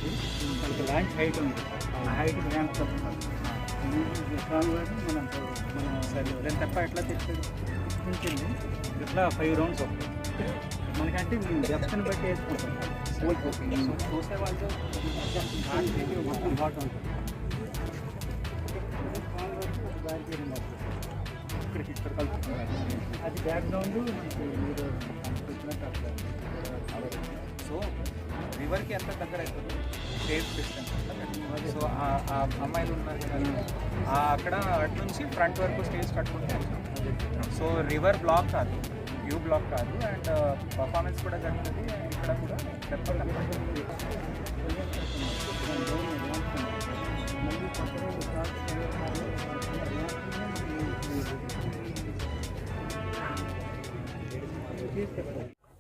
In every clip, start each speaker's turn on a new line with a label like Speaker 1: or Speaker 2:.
Speaker 1: వచ్చేసి మనకి land height ఉంది, ఆ హైట్ ర్యాంప్ తప్పుతారు స్ట్రాంగ్ మనం సరే దాని తప్ప ఎట్లా తెచ్చింది ఇట్లా 5 రౌండ్స్ వస్తాయి మనకంటే మేము డెప్త్ని బట్టి వేసుకుంటాం. చూసే వాళ్ళు మొత్తం ఘాట్ ఉంటుంది. ఇక్కడికి ఇక్కడ కలుపుతున్నారు, అది బ్యాక్గ్రౌండ్ మనకి మీరు వచ్చినట్టు. సో రివర్కి ఎంత దగ్గర అవుతుంది సేఫ్ డిస్టెన్స్. సో ఆ అమ్మాయిలు ఉన్నారు కదా, అక్కడ అటు నుంచి ఫ్రంట్ వరకు స్టేజ్ కట్టుకుంటే సో రివర్ బ్లాక్ కాదు, వ్యూ బ్లాక్ కాదు, అండ్ పర్ఫార్మెన్స్ కూడా జరుగుతుంది. అండ్ ఇక్కడ కూడా చెప్పాలి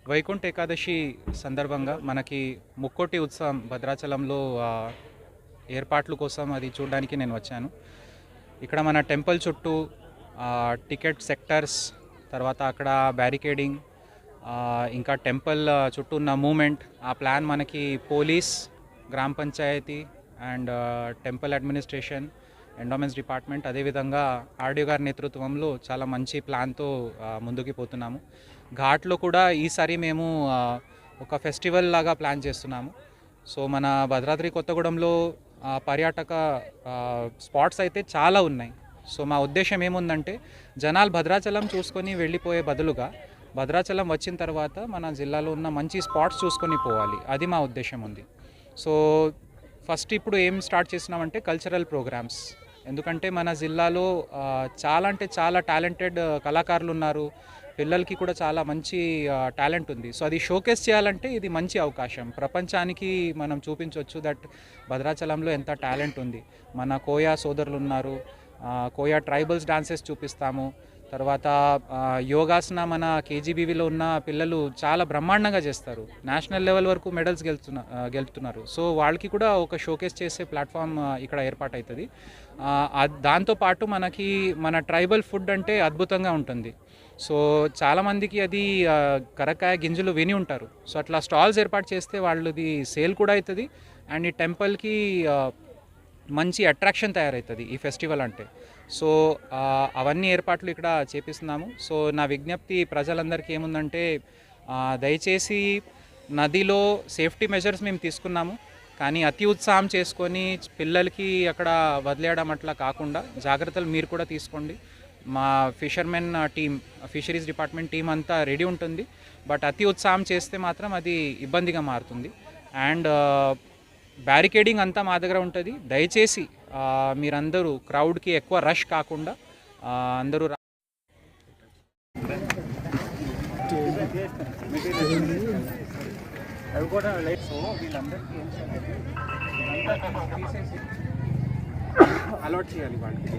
Speaker 1: వైకుంఠ ఏకాదశి సందర్భంగా మనకి ముక్కోటి ఉత్సవం భద్రాచలంలో ఏర్పాట్ల కోసం అది చూడడానికి నేను వచ్చాను. ఇక్కడ మన టెంపుల్ చుట్టూ టికెట్ సెక్టర్స్, తర్వాత అక్కడ బ్యారికేడింగ్, ఇంకా టెంపుల్ చుట్టూ ఉన్న మూమెంట్, ఆ ప్లాన్ మనకి పోలీస్, గ్రామ panchayat and temple administration, endowments department, అదేవిధంగా ఆర్డీఓ గారి నేతృత్వంలో చాలా మంచి ప్లాన్తో ముందుకు పోతున్నాము. ఘాట్లో కూడా ఈసారి మేము ఒక ఫెస్టివల్ లాగా ప్లాన్ చేస్తున్నాము. సో మన భద్రాద్రి కొత్తగూడెంలో పర్యాటక స్పాట్స్ అయితే చాలా ఉన్నాయి. సో మా ఉద్దేశం ఏముందంటే జనాలు భద్రాచలం చూసుకొని వెళ్ళిపోయే బదులుగా భద్రాచలం వచ్చిన తర్వాత మన జిల్లాలో ఉన్న మంచి స్పాట్స్ చూసుకొని పోవాలి, అది మా ఉద్దేశం ఉంది. సో ఫస్ట్ ఇప్పుడు ఏం స్టార్ట్ చేసినామంటే కల్చరల్ ప్రోగ్రామ్స్. ఎందుకంటే మన జిల్లాలో చాలా అంటే చాలా టాలెంటెడ్ కళాకారులు ఉన్నారు, పిల్లలకి కూడా చాలా మంచి టాలెంట్ ఉంది. సో అది షోకేస్ చేయాలంటే ఇది మంచి అవకాశం, ప్రపంచానికి మనం చూపించవచ్చు దట్ భద్రాచలంలో ఎంత టాలెంట్ ఉంది. మన కోయా సోదరులు ఉన్నారు, కోయా ట్రైబల్స్ డాన్సెస్ చూపిస్తాము. తర్వాత యోగాసన మన కేజీబీవీలో ఉన్న పిల్లలు చాలా బ్రహ్మాండంగా చేస్తారు, నేషనల్ లెవెల్ వరకు మెడల్స్ గెలుపుతున్నారు. సో వాళ్ళకి కూడా ఒక షోకేస్ చేసే ప్లాట్ఫామ్ ఇక్కడ ఏర్పాటవుతుంది. దాంతోపాటు మనకి మన ట్రైబల్ ఫుడ్ అంటే అద్భుతంగా ఉంటుంది. సో చాలామందికి అది కరక్కాయ గింజలు విని ఉంటారు. సో అట్లా స్టాల్స్ ఏర్పాటు చేస్తే వాళ్ళది సేల్ కూడా అవుతుంది, అండ్ ఈ టెంపుల్కి మంచి అట్రాక్షన్ తయారవుతుంది ఈ ఫెస్టివల్ అంటే. సో అవన్నీ ఏర్పాట్లు ఇక్కడ చేపిస్తున్నాము. సో నా విజ్ఞప్తి ప్రజలందరికీ ఏముందంటే దయచేసి నదిలో సేఫ్టీ మెజర్స్ మేము తీసుకున్నాము, కానీ అతి ఉత్సాహం చేసుకొని పిల్లలకి అక్కడ వదిలేయడం అట్లా కాకుండా జాగ్రత్తలు మీరు కూడా తీసుకోండి. మా fishermen team, fisheries department team అంతా రెడీ ఉంటుంది. బట్ అతి ఉత్సాహం చేస్తే మాత్రం అది ఇబ్బందిగా మారుతుంది. అండ్ బ్యారికేడింగ్ అంతా మా దగ్గర ఉంటుంది. దయచేసి మీరందరూ క్రౌడ్కి ఎక్కువ రష్ కాకుండా అందరూ అవి కూడా లైట్. సో వీళ్ళందరికీ ఏం తీసేసి అలౌట్ చేయాలి వాళ్ళకి.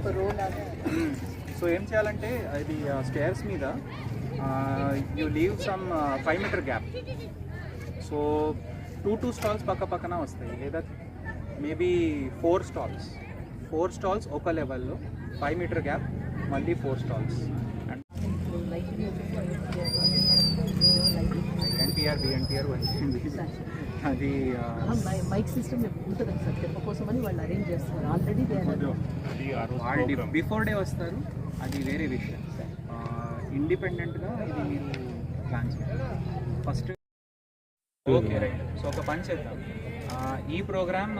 Speaker 1: సో ఏం చేయాలంటే అది స్టేర్స్ మీద you leave some 5 meter gap. So 2 stalls పక్కన వస్తాయి, లేదా మేబీ 4 స్టాల్స్ ఒక లెవెల్లో, 5 మీటర్ గ్యాప్, మళ్ళీ 4 స్టాల్స్. అండ్ ఎన్టీఆర్ వచ్చింది అది
Speaker 2: మైక్ సిస్టమ్ ఉంటుంది సార్, చెప్ప కోసమని వాళ్ళు అరేంజ్ చేస్తారు ఆల్రెడీ.
Speaker 1: బిఫోర్ డే వస్తారు, అది వేరే విషయం. ఇండిపెండెంట్గా ఇది మీరు ప్లాన్ చేయాలి ఫస్ట్. Okay right. సో ఒక పని చేద్దాం, ఈ ప్రోగ్రామ్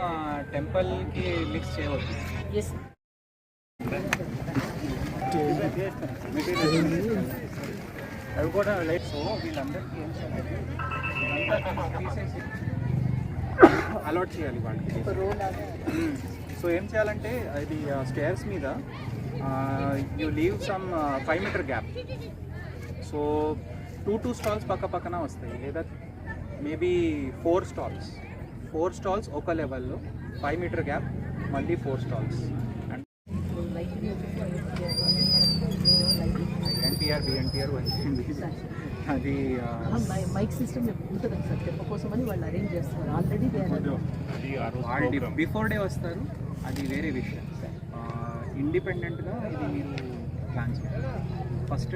Speaker 1: టెంపుల్కి మిక్స్ చేయవద్దు. అవి కూడా లైట్. సో వీళ్ళందరికీ ఏం చేయాలి, తీసేసి అలౌట్ చేయాలి వాళ్ళకి. సో ఏం చేయాలంటే అది స్టేర్స్ మీద you leave some 5 meter gap. So 2 stalls పక్కన వస్తాయి, లేదా మేబీ 4 స్టాల్స్ ఒక లెవెల్లో, 5 మీటర్ గ్యాప్, మళ్ళీ 4 స్టాల్స్. అండ్ ఎన్టీఆర్ వచ్చింది అది
Speaker 2: మైక్ సిస్టమ్ ఉంటుంది సార్, చెప్ప కోసమని వాళ్ళు అరేంజ్ చేస్తారు ఆల్రెడీ.
Speaker 1: బిఫోర్ డే వస్తారు, అది వేరే విషయం. ఇండిపెండెంట్గా ఇది మీరు ప్లాన్ చేయాలి ఫస్ట్.